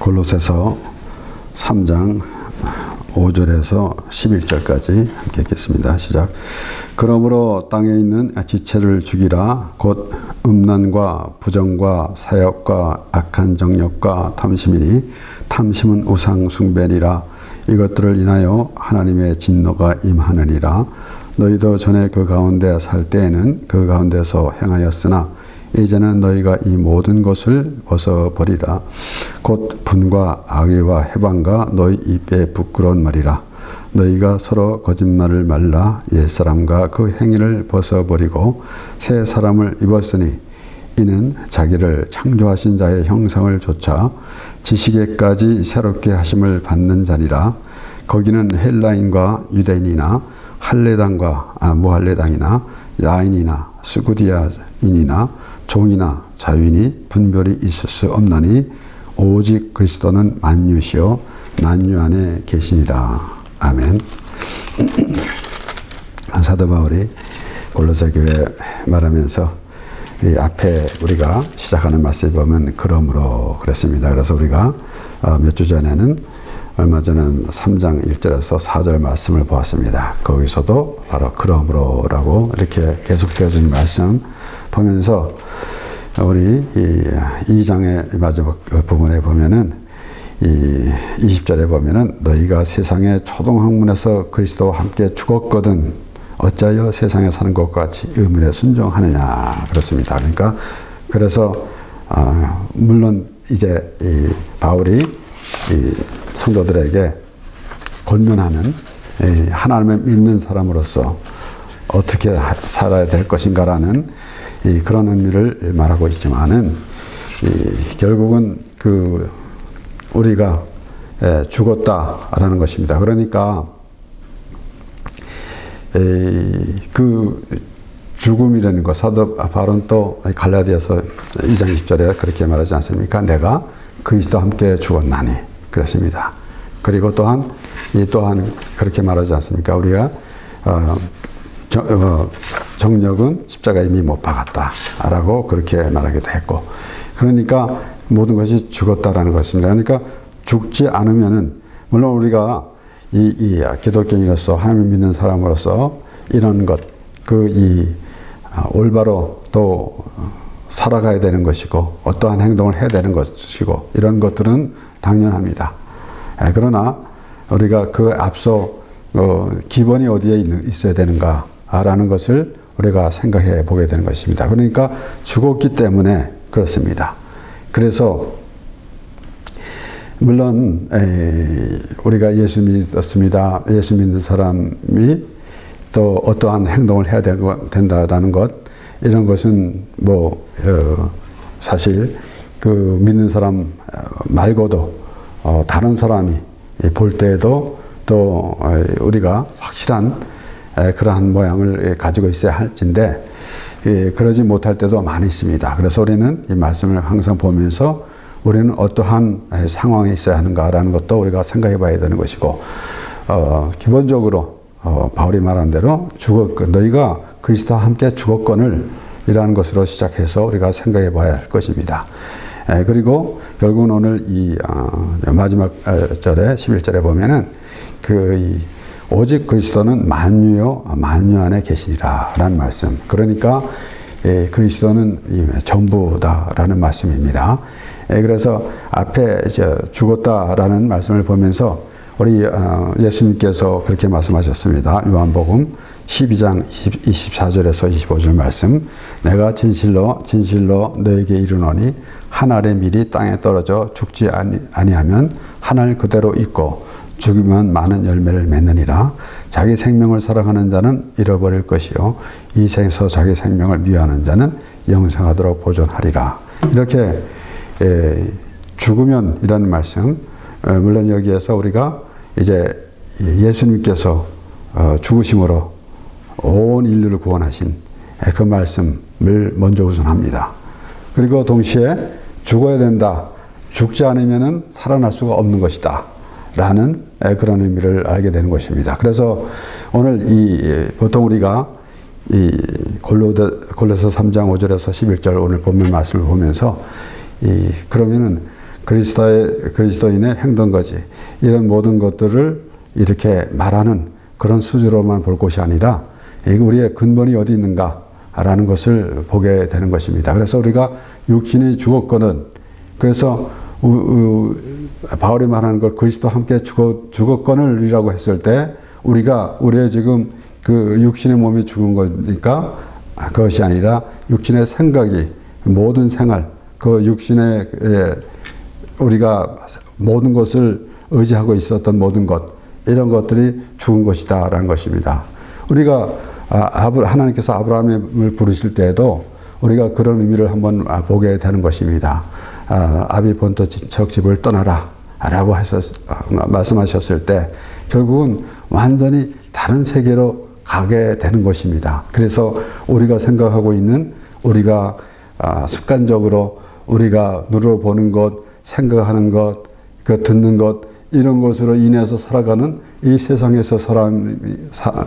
골로새서 3장 5절에서 11절까지 함께 읽겠습니다. 시작. 그러므로 땅에 있는 지체를 죽이라. 곧 음란과 부정과 사역과 악한 정욕과 탐심이니 탐심은 우상 숭배니라. 이것들을 인하여 하나님의 진노가 임하느니라. 너희도 전에 그 가운데 살 때에는 그 가운데서 행하였으나 이제는 너희가 이 모든 것을 벗어버리라. 곧 분과 악의와 해방과 너희 입에 부끄러운 말이라. 너희가 서로 거짓말을 말라. 옛사람과 그 행위를 벗어버리고 새 사람을 입었으니 이는 자기를 창조하신 자의 형상을 조차 지식에까지 새롭게 하심을 받는 자리라. 거기는 헬라인과 유대인이나 할례당과 무할례당이나 야인이나 스구디아인이나 종이나 자유인이 분별이 있을 수 없나니 오직 그리스도는 만유시요 만유 안에 계시니라. 아멘. 사도 바울이 골로새 교회 말하면서 이 앞에 우리가 시작하는 말씀을 보면 그러므로 그랬습니다. 그래서 우리가 몇 주 전에는 얼마 전에 3장 1절에서 4절 말씀을 보았습니다. 거기서도 바로 그러므로라고 이렇게 계속되어진 말씀 보면서 우리 이 2장의 마지막 부분에 보면은 이 20절에 보면은 너희가 세상의 초동학문에서 그리스도와 함께 죽었거든 어찌하여 세상에 사는 것과 같이 의문에 순종하느냐 그렇습니다. 그러니까 그래서 물론 이제 이 바울이 이 성도들에게 권면하는 하나님을 믿는 사람으로서 어떻게 살아야 될 것인가라는 그런 의미를 말하고 있지만은 결국은 그 우리가 죽었다라는 것입니다. 그러니까 그 죽음이라는 것 사도 바울은 또 갈라디아서 2장 20절에 그렇게 말하지 않습니까? 내가 그리스도와 함께 죽었나니 그렇습니다. 그리고 또한 그렇게 말하지 않습니까? 우리가 정력은 십자가에 이미 못 박았다라고 그렇게 말하기도 했고, 그러니까 모든 것이 죽었다라는 것입니다. 그러니까 죽지 않으면은 물론 우리가 이 기독교인으로서 하나님을 믿는 사람으로서 이런 것 올바로 또 살아가야 되는 것이고 어떠한 행동을 해야 되는 것이고 이런 것들은 당연합니다. 그러나 우리가 그 앞서 기본이 어디에 있어야 되는가라는 것을 우리가 생각해 보게 되는 것입니다. 그러니까 죽었기 때문에 그렇습니다. 그래서 물론 우리가 예수 믿었습니다. 예수 믿는 사람이 또 어떠한 행동을 해야 된다라는 것 이런 것은 사실 그 믿는 사람 말고도 다른 사람이 볼 때에도 또 우리가 확실한 그러한 모양을 가지고 있어야 할진데 그러지 못할 때도 많이 있습니다. 그래서 우리는 이 말씀을 항상 보면서 우리는 어떠한 상황에 있어야 하는가라는 것도 우리가 생각해 봐야 되는 것이고 기본적으로 바울이 말한 대로 너희가 그리스도와 함께 죽었거늘 이라는 것으로 시작해서 우리가 생각해 봐야 할 것입니다. 그리고 결국은 오늘 이 마지막 절에 11절에 보면은 오직 그리스도는 만유요 만유 안에 계시니라 라는 말씀. 그러니까 그리스도는 전부다라는 말씀입니다. 그래서 앞에 죽었다라는 말씀을 보면서 우리 예수님께서 그렇게 말씀하셨습니다. 요한복음 12장 24절에서 25절 말씀. 내가 진실로 진실로 너에게 이르노니 한 알의 밀이 땅에 떨어져 죽지 아니하면 한 알 그대로 있고 죽으면 많은 열매를 맺느니라. 자기 생명을 사랑하는 자는 잃어버릴 것이요 이 생에서 자기 생명을 미워하는 자는 영생하도록 보존하리라. 이렇게 죽으면 이라는 말씀. 물론 여기에서 우리가 이제 예수님께서 죽으심으로 온 인류를 구원하신 그 말씀을 먼저 우선합니다. 그리고 동시에 죽어야 된다. 죽지 않으면 살아날 수가 없는 것이다. 라는 그런 의미를 알게 되는 것입니다. 그래서 오늘 보통 우리가 골로새 3장 5절에서 11절 오늘 본문 말씀을 보면서 그러면은 그리스도인의 행동거지 이런 모든 것들을 이렇게 말하는 그런 수준으로만 볼 것이 아니라 우리의 근본이 어디 있는가라는 것을 보게 되는 것입니다. 그래서 우리가 육신이 죽었거든. 그래서 바울이 말하는 걸 그리스도와 함께 죽었거늘이라고 했을 때 우리의 지금 그 육신의 몸이 죽은 거니까 그것이 아니라 육신의 생각이 모든 생활 그 육신의 우리가 모든 것을 의지하고 있었던 모든 것 이런 것들이 죽은 것이다라는 것입니다. 우리가 하나님께서 아브라함을 부르실 때에도 우리가 그런 의미를 한번 보게 되는 것입니다. 아비 본토 친척 집을 떠나라 라고 말씀하셨을 때 결국은 완전히 다른 세계로 가게 되는 것입니다. 그래서 우리가 생각하고 있는 우리가 습관적으로 우리가 눈으로 보는 것, 생각하는 것, 그 듣는 것 이런 것으로 인해서 살아가는 이 세상에서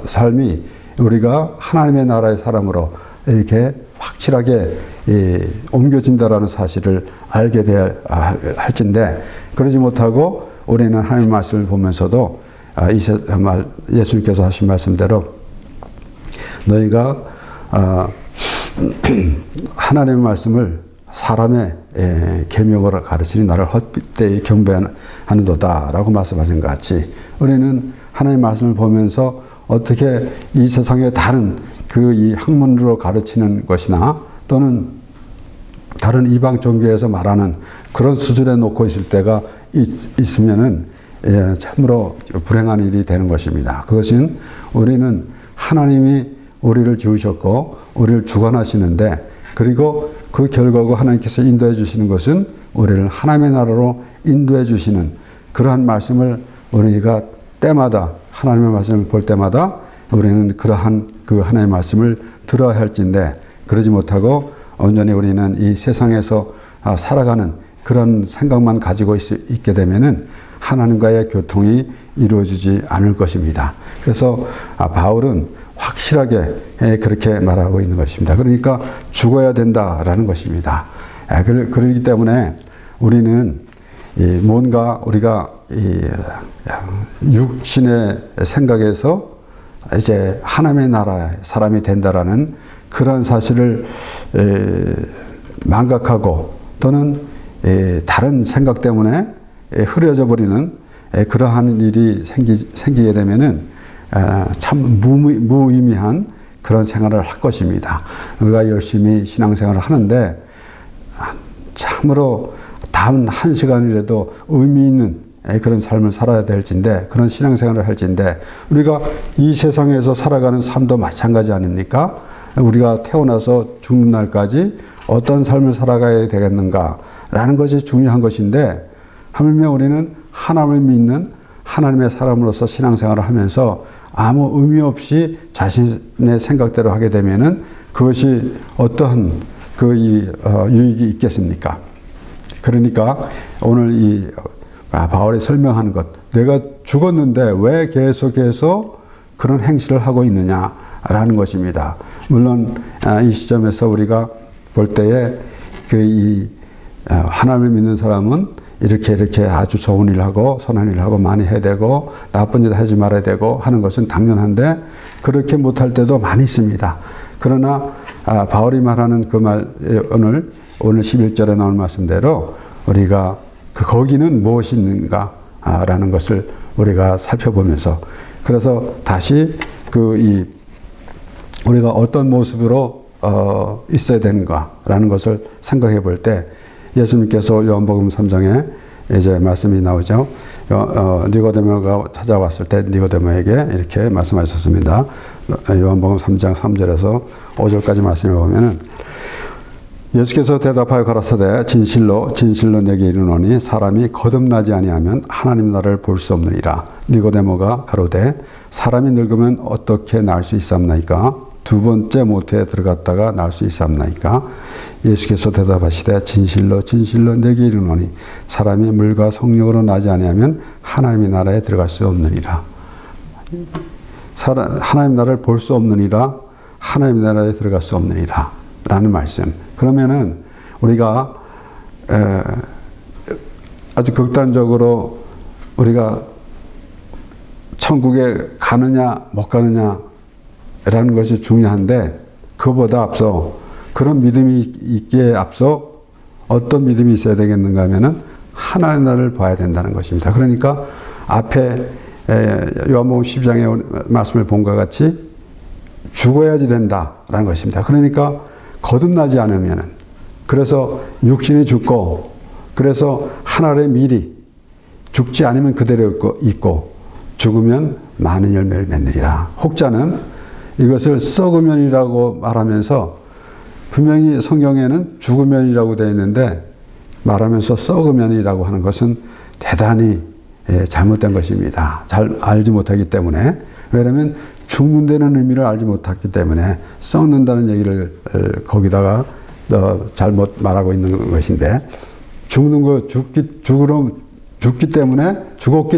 삶이 우리가 하나님의 나라의 사람으로 이렇게 확실하게 옮겨진다라는 사실을 알게 돼야 할진데 그러지 못하고 우리는 하나님의 말씀을 보면서도 예수님께서 하신 말씀대로 너희가 하나님의 말씀을 사람의 계명으로 가르치니 나를 헛되이 경배하는도다 라고 말씀하신 것 같이 우리는 하나님의 말씀을 보면서 어떻게 이 세상의 다른 이 학문으로 가르치는 것이나 또는 다른 이방 종교에서 말하는 그런 수준에 놓고 있을 때가 있으면은 참으로 불행한 일이 되는 것입니다. 그것은 우리는 하나님이 우리를 지으셨고 우리를 주관하시는데 그리고 그 결과고 하나님께서 인도해 주시는 것은 우리를 하나님의 나라로 인도해 주시는 그러한 말씀을 우리가 때마다 하나님의 말씀을 볼 때마다 우리는 그러한 그 하나님의 말씀을 들어야 할진데 그러지 못하고 온전히 우리는 이 세상에서 살아가는 그런 생각만 가지고 있게 되면은 하나님과의 교통이 이루어지지 않을 것입니다. 그래서 바울은 확실하게 그렇게 말하고 있는 것입니다. 그러니까 죽어야 된다라는 것입니다. 그렇기 때문에 우리는 뭔가 우리가 육신의 생각에서 이제 하나님의 나라의 사람이 된다라는 그런 사실을 망각하고 또는 다른 생각 때문에 흐려져 버리는 그러한 일이 생기게 되면은 참 무의미한 그런 생활을 할 것입니다. 우리가 열심히 신앙생활을 하는데 참으로 단 한 시간이라도 의미 있는 그런 삶을 살아야 될진데 그런 신앙생활을 할진데 우리가 이 세상에서 살아가는 삶도 마찬가지 아닙니까? 우리가 태어나서 죽는 날까지 어떤 삶을 살아가야 되겠는가라는 것이 중요한 것인데 하물며 우리는 하나님을 믿는 하나님의 사람으로서 신앙생활을 하면서 아무 의미 없이 자신의 생각대로 하게 되면은 그것이 어떠한 유익이 있겠습니까? 그러니까 오늘 바울이 설명하는 것, 내가 죽었는데 왜 계속해서 그런 행실을 하고 있느냐라는 것입니다. 물론 이 시점에서 우리가 볼 때에 하나님을 믿는 사람은 이렇게 아주 좋은 일을 하고 선한 일을 하고 많이 해야 되고 나쁜 일을 하지 말아야 되고 하는 것은 당연한데 그렇게 못할 때도 많이 있습니다. 그러나 바울이 말하는 그 말 오늘 11절에 나온 말씀대로 우리가 거기는 무엇이 있는가라는 것을 우리가 살펴보면서 그래서 다시 우리가 어떤 모습으로 있어야 되는가라는 것을 생각해 볼 때 예수님께서 요한복음 3장에 이제 말씀이 나오죠. 니고데모가 찾아왔을 때 니고데모에게 이렇게 말씀하셨습니다. 요한복음 3장 3절에서 5절까지 말씀을 보면은 예수께서 대답하여 가라사대 진실로 진실로 내게 이르노니 사람이 거듭나지 아니하면 하나님 나라를 볼 수 없느니라. 니고데모가 가로되 사람이 늙으면 어떻게 날 수 있사옵나이까? 두 번째 모태에 들어갔다가 날 수 있사옵나이까? 예수께서 대답하시되 진실로 진실로 내게 이르노니 사람이 물과 성령으로 나지 아니하면 하나님의 나라에 들어갈 수 없느니라. 하나님 나라를 볼 수 없느니라. 하나님 나라에 들어갈 수 없느니라 라는 말씀. 그러면은 우리가 아주 극단적으로 우리가 천국에 가느냐 못 가느냐라는 것이 중요한데, 그보다 앞서 그런 믿음이 있기에 앞서 어떤 믿음이 있어야 되겠는가 하면은 하나님 나라를 봐야 된다는 것입니다. 그러니까 앞에 요한복음 12장의 말씀을 본 것 같이 죽어야지 된다라는 것입니다. 그러니까 거듭나지 않으면은, 그래서 육신이 죽고, 그래서 하나님의 미리 죽지 않으면 그대로 있고 죽으면 많은 열매를 맺느리라. 혹자는 이것을 썩으면이라고 말하면서, 분명히 성경에는 죽으면이라고 되어 있는데 말하면서 썩으면이라고 하는 것은 대단히 잘못된 것입니다. 잘 알지 못하기 때문에. 왜냐하면 죽는다는 의미를 알지 못했기 때문에 썩는다는 얘기를 거기다가 잘못 말하고 있는 것인데, 죽었기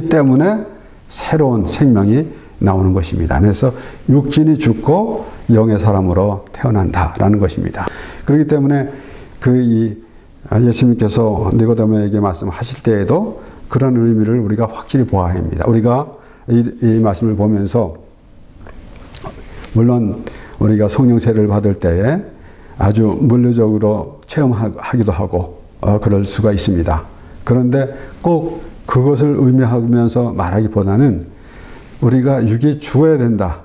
때문에 새로운 생명이 나오는 것입니다. 그래서 육신이 죽고 영의 사람으로 태어난다라는 것입니다. 그렇기 때문에 예수님께서 니고데모에게 말씀하실 때에도 그런 의미를 우리가 확실히 보아야 합니다. 우리가 이 말씀을 보면서, 물론 우리가 성령 세례를 받을 때에 아주 물리적으로 체험하기도 하고 그럴 수가 있습니다. 그런데 꼭 그것을 의미하면서 말하기보다는 우리가 육이 죽어야 된다,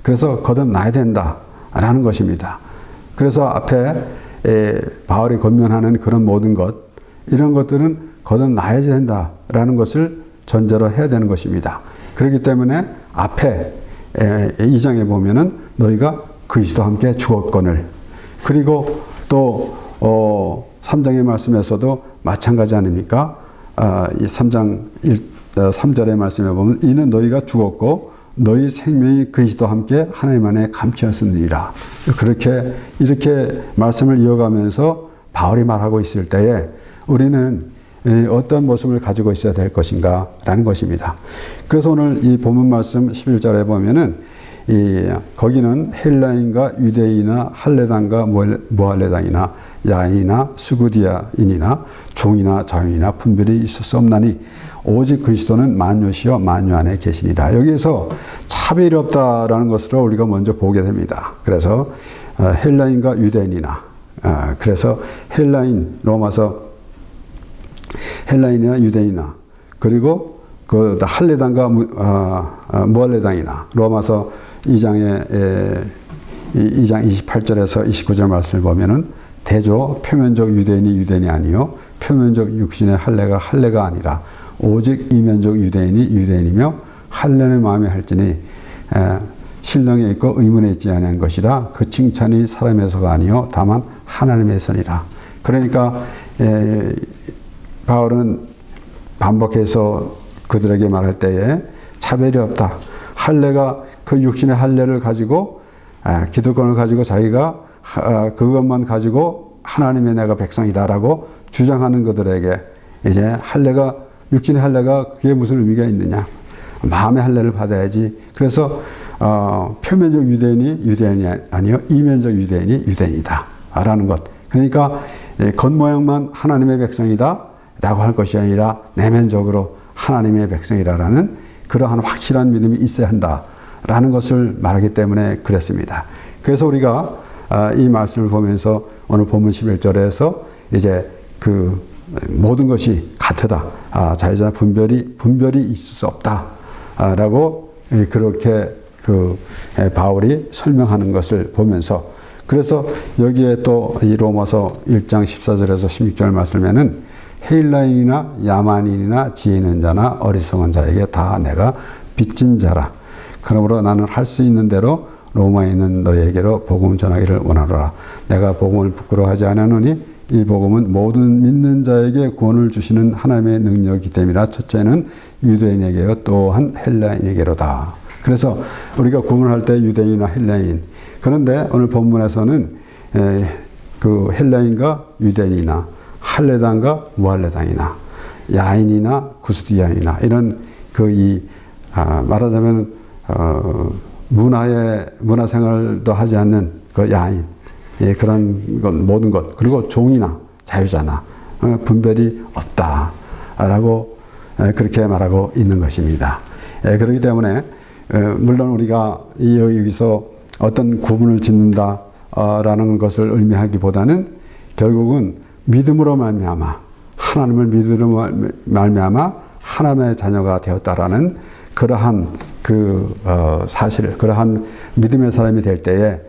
그래서 거듭나야 된다라는 것입니다. 그래서 앞에 바울이 권면하는 그런 모든 것, 이런 것들은 거듭나야 된다라는 것을 전제로 해야 되는 것입니다. 그렇기 때문에 앞에 2장에 보면은 너희가 그리스도와 함께 죽었거늘, 그리고 또 3장의 말씀에서도 마찬가지 아닙니까? 이 3장 3절의 말씀에 보면 이는 너희가 죽었고 너희 생명이 그리스도와 함께 하나님 안에 감추었으니라. 이렇게 말씀을 이어가면서 바울이 말하고 있을 때에 우리는 어떤 모습을 가지고 있어야 될 것인가 라는 것입니다. 그래서 오늘 이 본문 말씀 11절에 보면은 거기는 헬라인과 유대인이나 할레당과 모할레당이나 야인이나 수구디아인이나 종이나 자유인이나 분별이 있을 수 없나니 오직 그리스도는 만유시여 만유 안에 계시니라. 여기에서 차별이 없다라는 것으로 우리가 먼저 보게 됩니다. 그래서 헬라인과 유대인이나, 그래서 헬라인, 로마서 헬라인이나 유대인이나, 그리고 그 할레당과 무할레당이나, 로마서 2장 28절에서 29절 말씀을 보면은 대조 표면적 유대인이 아니요 표면적 육신의 할례가 아니라 오직 이면적 유대인이 유대인이며 할례는 마음에 할지니 신령에 있고 의문에 있지 아니한 것이라. 그 칭찬이 사람에서가 아니요 다만 하나님에서니라. 그러니까 바울은 반복해서 그들에게 말할 때에 차별이 없다. 할례가 그 육신의 할례를 가지고 기득권을 가지고 자기가 그것만 가지고 하나님의 내가 백성이다라고 주장하는 그들에게 이제 육신의 할례가 그게 무슨 의미가 있느냐? 마음의 할례를 받아야지. 그래서 표면적 유대인이 아니요 이면적 유대인이 유대인이다라는 것. 그러니까 겉모양만 하나님의 백성이다라고 할 것이 아니라 내면적으로 하나님의 백성이라는 그러한 확실한 믿음이 있어야 한다라는 것을 말하기 때문에 그랬습니다. 그래서 우리가 이 말씀을 보면서 오늘 본문 11절에서 이제 그 모든 것이 같으다. 자유자 분별이 있을 수 없다라고 그렇게 바울이 설명하는 것을 보면서, 그래서 여기에 또 이 로마서 1장 14절에서 16절 말씀에는 헬라인이나 야만인이나 지혜 있는 자나 어리석은 자에게 다 내가 빚진 자라. 그러므로 나는 할 수 있는 대로 로마에 있는 너희에게로 복음 전하기를 원하노라. 내가 복음을 부끄러워하지 않으노니 이 복음은 모든 믿는 자에게 구원을 주시는 하나님의 능력이기 때문이라. 첫째는 유대인에게요 또한 헬라인에게로다. 그래서 우리가 구원할 때 유대인이나 헬라인, 그런데 오늘 본문에서는 그 헬라인과 유대인이나 할레당과 무할레당이나 야인이나 구스디아인이나 이런 말하자면 문화생활도 하지 않는 그 야인, 그런 것 모든 것, 그리고 종이나 자유자나 분별이 없다. 라고 그렇게 말하고 있는 것입니다. 그렇기 때문에 물론 우리가 여기서 어떤 구분을 짓는다 라는 것을 의미하기보다는 결국은 믿음으로 말미암아 하나님을 믿음으로 말미암아 하나님의 자녀가 되었다라는 그러한 그 사실, 그러한 믿음의 사람이 될 때에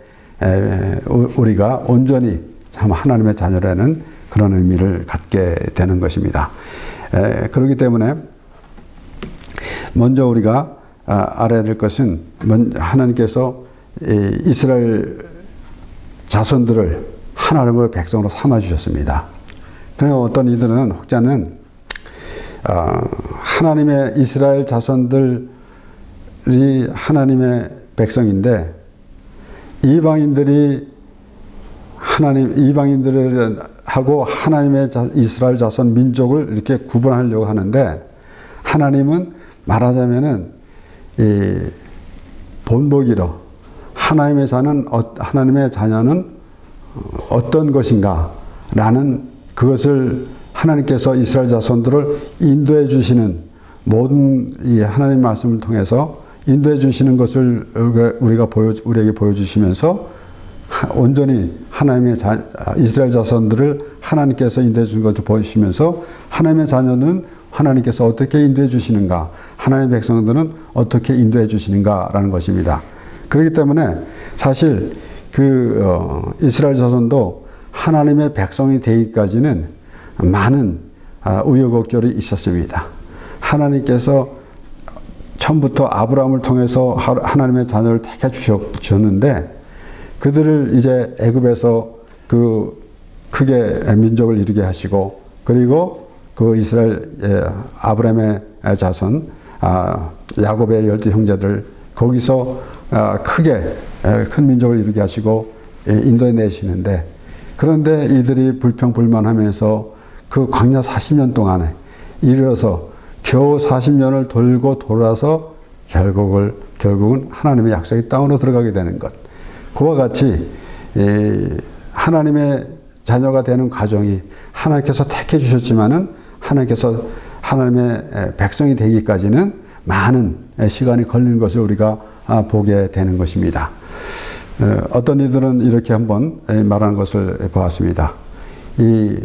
우리가 온전히 참 하나님의 자녀라는 그런 의미를 갖게 되는 것입니다. 그렇기 때문에 먼저 우리가 알아야 될 것은 하나님께서 이스라엘 자손들을 하나님의 백성으로 삼아 주셨습니다. 그러나 어떤 이들은 혹자는 하나님의 이스라엘 자손들이 하나님의 백성인데 이방인들을 하고 하나님의 이스라엘 자손 민족을 이렇게 구분하려고 하는데 하나님은 말하자면은 본보기로 하나님의 자녀는 어떤 것인가 라는 그것을 하나님께서 이스라엘 자손들을 인도해 주시는 모든 이 하나님 말씀을 통해서 인도해 주시는 것을 우리에게 보여주시면서 온전히 하나님의 이스라엘 자손들을 하나님께서 인도해 주신 것을 보여주시면서 하나님의 자녀는 하나님께서 어떻게 인도해 주시는가, 하나님의 백성들은 어떻게 인도해 주시는가라는 것입니다. 그렇기 때문에 사실 이스라엘 자손도 하나님의 백성이 되기까지는 많은 우여곡절이 있었습니다. 하나님께서 처음부터 아브라함을 통해서 하나님의 자녀를 택해 주셨는데 그들을 이제 애굽에서 크게 민족을 이루게 하시고 그리고 그 이스라엘 아브라함의 자손 야곱의 12 형제들 거기서 크게 큰 민족을 이루게 하시고 인도해 내시는데 그런데 이들이 불평불만하면서 그 광야 40년 동안에 이르러서 겨우 40년을 돌고 돌아서 결국은 하나님의 약속의 땅으로 들어가게 되는 것. 그와 같이 하나님의 자녀가 되는 과정이 하나님께서 택해 주셨지만은 하나님께서 하나님의 백성이 되기까지는 많은 시간이 걸리는 것을 우리가 보게 되는 것입니다. 어떤 이들은 이렇게 한번 말하는 것을 보았습니다. 이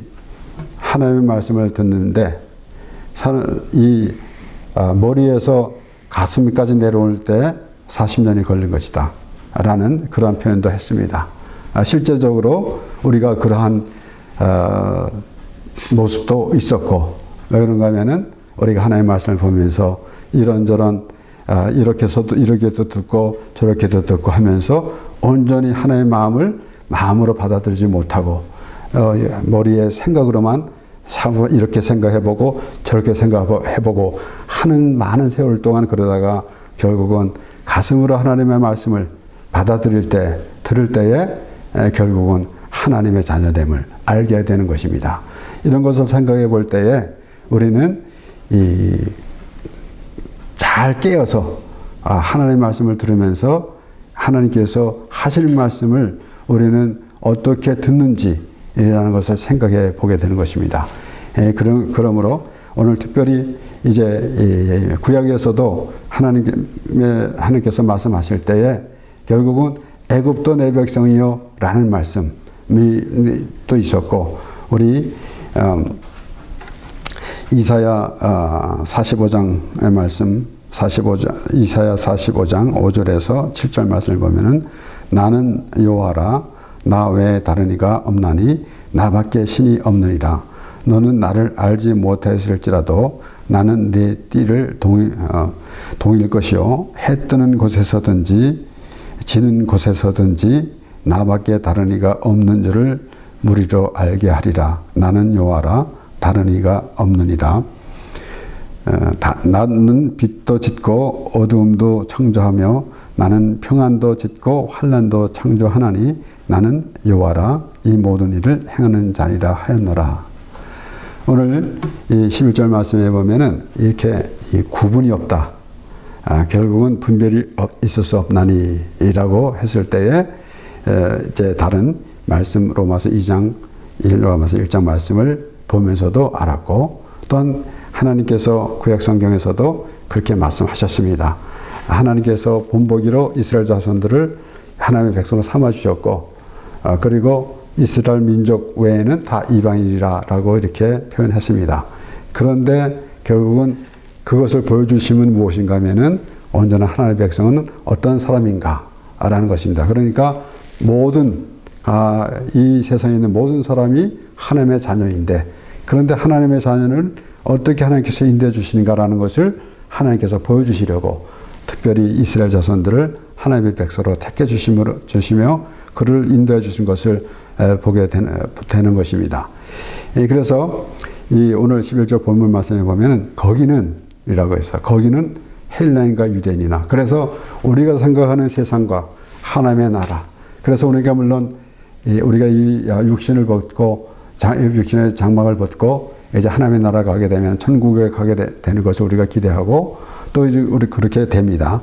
하나님의 말씀을 듣는데 이 머리에서 가슴까지 내려올 때 40년이 걸린 것이다 라는 그러한 표현도 했습니다. 실제적으로 우리가 그러한 모습도 있었고 왜 그런가 하면은 우리가 하나님의 말씀을 보면서 이런저런 이렇게도 듣고 저렇게도 듣고 하면서 온전히 하나님의 마음으로 받아들이지 못하고 머리의 생각으로만 이렇게 생각해보고 저렇게 생각해보고 하는 많은 세월 동안 그러다가 결국은 가슴으로 하나님의 말씀을 들을 때에 결국은 하나님의 자녀됨을 알게 되는 것입니다. 이런 것을 생각해 볼 때에 우리는 잘 깨어서 하나님의 말씀을 들으면서 하나님께서 하실 말씀을 우리는 어떻게 듣는지라는 것을 생각해 보게 되는 것입니다. 그러므로 오늘 특별히 이제 구약에서도 하나님께서 말씀하실 때에 결국은 애굽도 내 백성이요 라는 말씀이 또 있었고 우리 이사야 45장의 말씀 이사야 45장 5절에서 7절 말씀을 보면은 나는 여호와라 나 외에 다른 이가 없나니 나밖에 신이 없느니라 너는 나를 알지 못하였을지라도 나는 네 띠를 동일 것이요 해 뜨는 곳에서든지 지는 곳에서든지 나밖에 다른 이가 없는 줄을 무리로 알게 하리라 나는 여호와라 다른 이가 없느니라 나는 빛도 짓고 어두움도 창조하며 나는 평안도 짓고 환난도 창조하나니 나는 여호와라 이 모든 일을 행하는 자니라 하였노라. 오늘 이 11절 말씀에 보면은 이렇게 구분이 없다. 결국은 분별이 있을 수 없나니라고 했을 때에 이제 다른 말씀 로마서 1장 말씀을 보면서도 알았고 또한 하나님께서 구약 성경에서도 그렇게 말씀하셨습니다. 하나님께서 본보기로 이스라엘 자손들을 하나님의 백성으로 삼아주셨고, 그리고 이스라엘 민족 외에는 다 이방인이라고 이렇게 표현했습니다. 그런데 결국은 그것을 보여주심은 무엇인가 하면은 온전한 하나님의 백성은 어떤 사람인가라는 것입니다. 그러니까 이 세상에 있는 모든 사람이 하나님의 자녀인데, 그런데 하나님의 자녀를 어떻게 하나님께서 인도해 주시는가라는 것을 하나님께서 보여주시려고 특별히 이스라엘 자손들을 하나님의 백성으로 택해 주시며 그를 인도해 주신 것을 보게 되는 것입니다. 그래서 이 오늘 11절 본문 말씀에 보면 거기는 이라고 해서 거기는 헬라인과 유대인이나, 그래서 우리가 생각하는 세상과 하나님의 나라, 그래서 우리가 물론 우리가 이 육신을 벗고 육신의 장막을 벗고 이제 하나님의 나라 가게 되면 천국에 가게 되는 것을 우리가 기대하고 또 우리 그렇게 됩니다.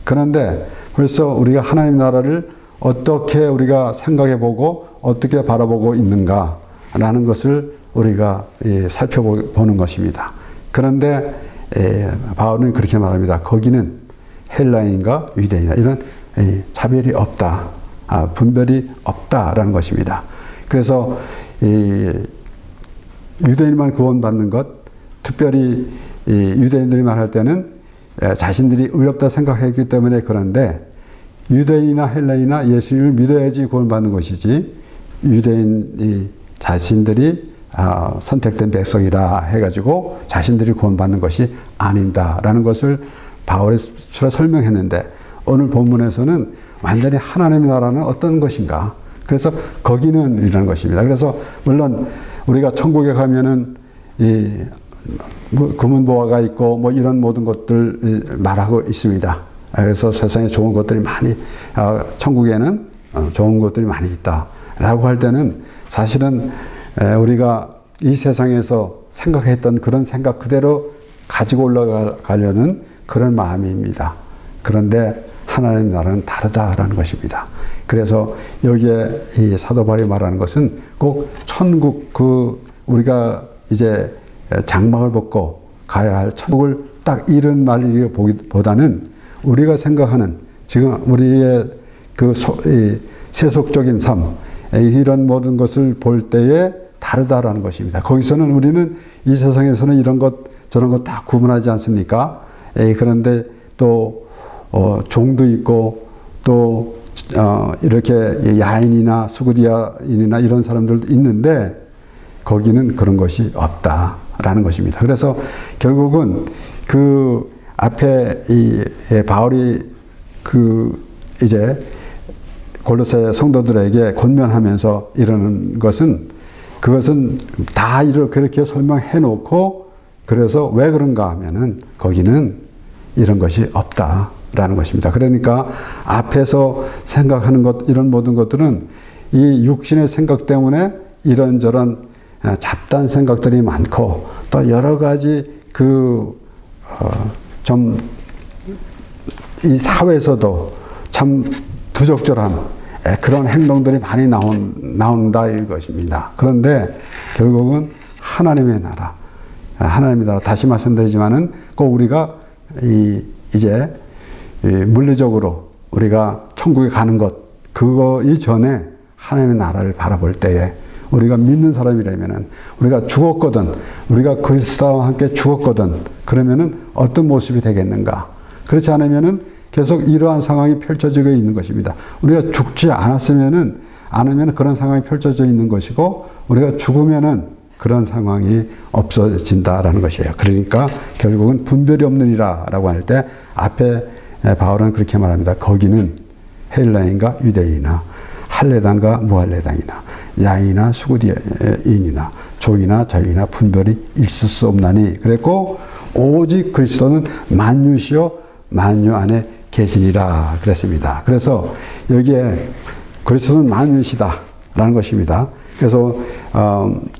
그런데 벌써 우리가 하나님 나라를 어떻게 우리가 생각해 보고 어떻게 바라보고 있는가라는 것을 우리가 살펴보는 것입니다. 그런데 바울은 그렇게 말합니다. 거기는 헬라인과 유대인이나 이런 차별이 없다. 분별이 없다라는 것입니다. 그래서 유대인만 구원받는 것, 특별히 유대인들이 말할 때는 자신들이 의롭다 생각했기 때문에 그런데 유대인이나 헬라인이나 예수를 믿어야지 구원받는 것이지 유대인 자신들이 선택된 백성이라 해가지고 자신들이 구원받는 것이 아닌다라는 것을 바울이 설명했는데 오늘 본문에서는 완전히 하나님의 나라는 어떤 것인가, 그래서 거기는 이라는 것입니다. 그래서 물론 우리가 천국에 가면은 금은보화가 있고 뭐 이런 모든 것들 말하고 있습니다. 그래서 세상에 좋은 것들이 많이 천국에는 좋은 것들이 많이 있다라고 할 때는 사실은 우리가 이 세상에서 생각했던 그런 생각 그대로 가지고 올라가려는 그런 마음입니다. 그런데 하나님 나라는 다르다라는 것입니다. 그래서 여기에 이 사도 바울이 말하는 것은 꼭 천국, 우리가 이제 장막을 벗고 가야 할 천국을 딱 이런 말이보다는 우리가 생각하는 지금 우리의 세속적인 삶, 이런 모든 것을 볼 때에 다르다라는 것입니다. 거기서는 우리는 이 세상에서는 이런 것 저런 것 다 구분하지 않습니까? 그런데 또 종도 있고 또 이렇게 야인이나 수구디아인이나 이런 사람들도 있는데 거기는 그런 것이 없다라는 것입니다. 그래서 결국은 그 앞에 바울이 이제 골로새 성도들에게 권면하면서 이러는 것은 그것은 다 그렇게 설명해 놓고 그래서 왜 그런가 하면은 거기는 이런 것이 없다라는 것입니다. 그러니까 앞에서 생각하는 것 이런 모든 것들은 이 육신의 생각 때문에 이런저런 잡다한 생각들이 많고 또 여러 가지 좀 이 사회에서도 참 부적절한 그런 행동들이 많이 나온다 이것입니다. 그런데 결국은 하나님의 나라, 하나님의 나라 다시 말씀드리지만은 꼭 우리가 이제 물리적으로 우리가 천국에 가는 것 그거 이전에 하나님의 나라를 바라볼 때에 우리가 믿는 사람이라면은 우리가 죽었거든, 우리가 그리스도와 함께 죽었거든, 그러면은 어떤 모습이 되겠는가? 그렇지 않으면은 계속 이러한 상황이 펼쳐지고 있는 것입니다. 우리가 죽지 않으면 그런 상황이 펼쳐져 있는 것이고 우리가 죽으면은 그런 상황이 없어진다라는 것이에요. 그러니까 결국은 분별이 없느니라라고 할 때 앞에 바울은 그렇게 말합니다. 거기는 헬라인과 유대인이나 할례당과 무할례당이나 야인이나 수구디인이나 종이나 자유이나 분별이 있을 수 없나니 그랬고 오직 그리스도는 만유시요 만유 안에 계시니라 그랬습니다. 그래서 여기에 그리스도는 만유시다라는 것입니다. 그래서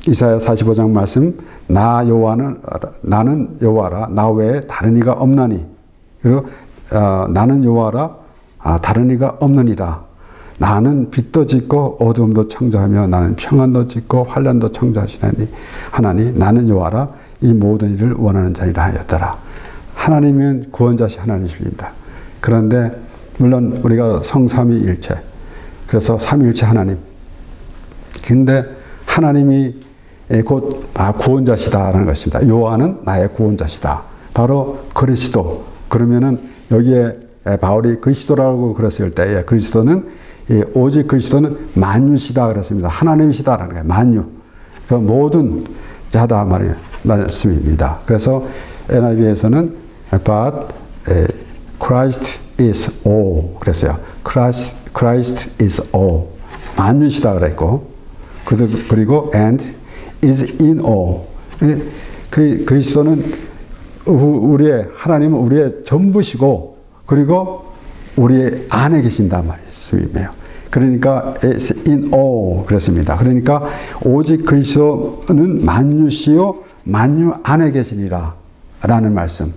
이사야 45장 말씀 나는 여호와라 나 외에 다른 이가 없나니 그리고 나는 여호와라 다른 이가 없느니라. 나는 빛도 짓고 어둠도 창조하며 나는 평안도 짓고 환난도 창조하시나니 하나니 나는 여호와라 이 모든 일을 원하는 자리라 하였더라. 하나님은 구원자시 하나님이십니다. 그런데 물론 우리가 성삼위일체, 그래서 삼위일체 하나님. 근데 하나님이 곧 구원자시다라는 것입니다. 여호와는 나의 구원자시다. 바로 그리스도. 그러면은 여기에 바울이 그리스도라고 그랬을 때에 그리스도는 오직 그리스도는 만유시다 그랬습니다. 하나님이시다라는 거예요. 만유. 그 모든 자다 말씀입니다. 그래서 NIV에서는 but Christ is all 그랬어요. Christ is all. 만유시다 그랬고 그리고 and is in all. 그리스도는 하나님은 우리의 전부시고 그리고 우리 안에 계신단 말씀이에요. 그러니까 is in all 그랬습니다. 그러니까 오직 그리스도는 만유시요 만유 안에 계시니라 라는 말씀.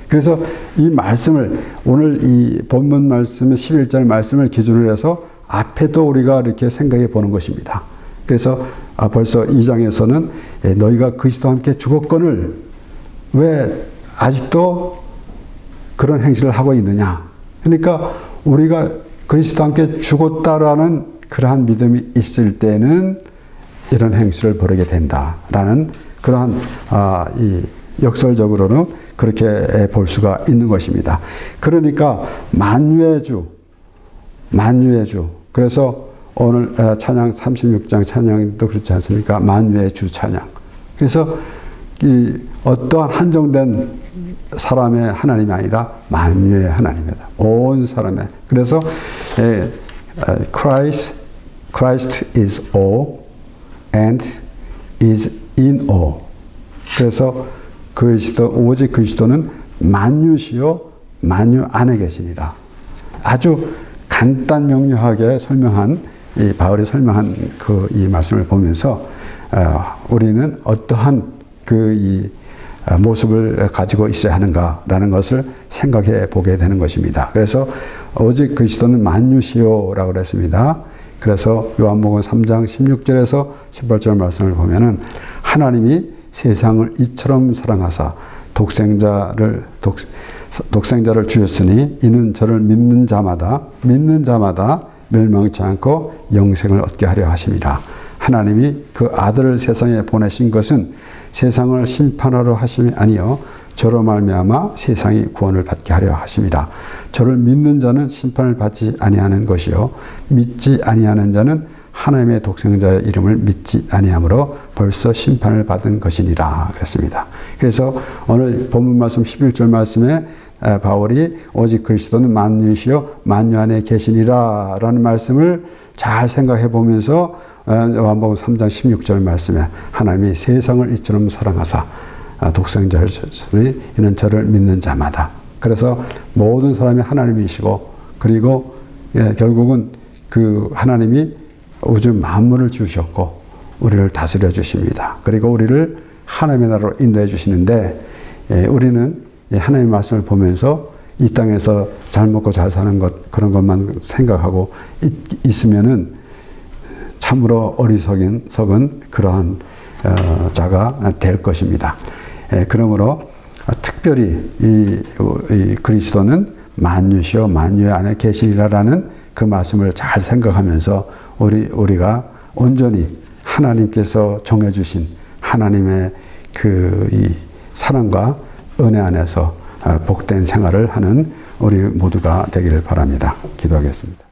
그래서 이 말씀을 오늘 이 본문 말씀의 11절 말씀을 기준으로 해서 앞에도 우리가 이렇게 생각해 보는 것입니다. 그래서 벌써 2장에서는 너희가 그리스도와 함께 죽었거늘 왜 아직도 그런 행실을 하고 있느냐. 그러니까 우리가 그리스도와 함께 죽었다라는 그러한 믿음이 있을 때는 이런 행실을 벌이게 된다라는 그러한 이 역설적으로는 그렇게 볼 수가 있는 것입니다. 그러니까 만유의 주. 그래서 오늘 찬양 36장 찬양도 그렇지 않습니까? 만유의 주 찬양. 그래서 이 어떠한 한정된 사람의 하나님이 아니라 만유의 하나님이다. 온 사람의. 그래서 Christ is all and is in all. 그래서 오직 그리스도는 만유시요 만유 안에 계시니라. 아주 간단 명료하게 설명한 이 바울이 설명한 이 말씀을 보면서 우리는 어떠한 이 모습을 가지고 있어야 하는가라는 것을 생각해 보게 되는 것입니다. 그래서 오직 그리스도는 만유시요라고 그랬습니다. 그래서 요한복음 3장 16절에서 18절 말씀을 보면은 하나님이 세상을 이처럼 사랑하사 독생자를 주셨으니 이는 저를 믿는 자마다 멸망치 않고 영생을 얻게 하려 하심이라. 하나님이 그 아들을 세상에 보내신 것은 세상을 심판하러 하심이 아니요 저로 말미암아 세상이 구원을 받게 하려 하심이라. 저를 믿는 자는 심판을 받지 아니하는 것이요 믿지 아니하는 자는 하나님의 독생자의 이름을 믿지 아니하므로 벌써 심판을 받은 것이니라 그랬습니다. 그래서 오늘 본문 말씀 11절 말씀에 바울이 오직 그리스도는 만유시요 만유 안에 계시니라 라는 말씀을 잘 생각해 보면서 요한복음 3장 16절 말씀에 하나님이 세상을 이처럼 사랑하사 독생자를 주셨으니 이는 저를 믿는 자마다. 그래서 모든 사람이 하나님이시고 그리고 결국은 그 하나님이 우주 만물을 주셨고 우리를 다스려 주십니다. 그리고 우리를 하나님의 나라로 인도해 주시는데 우리는 하나님의 말씀을 보면서 이 땅에서 잘 먹고 잘 사는 것 그런 것만 생각하고 있으면은 참으로 어리석은 그러한 자가 될 것입니다. 그러므로 특별히 이 그리스도는 만유시요 만유 안에 계시리라라는 그 말씀을 잘 생각하면서 우리가 온전히 하나님께서 정해주신 하나님의 이 사랑과 은혜 안에서 복된 생활을 하는 우리 모두가 되기를 바랍니다. 기도하겠습니다.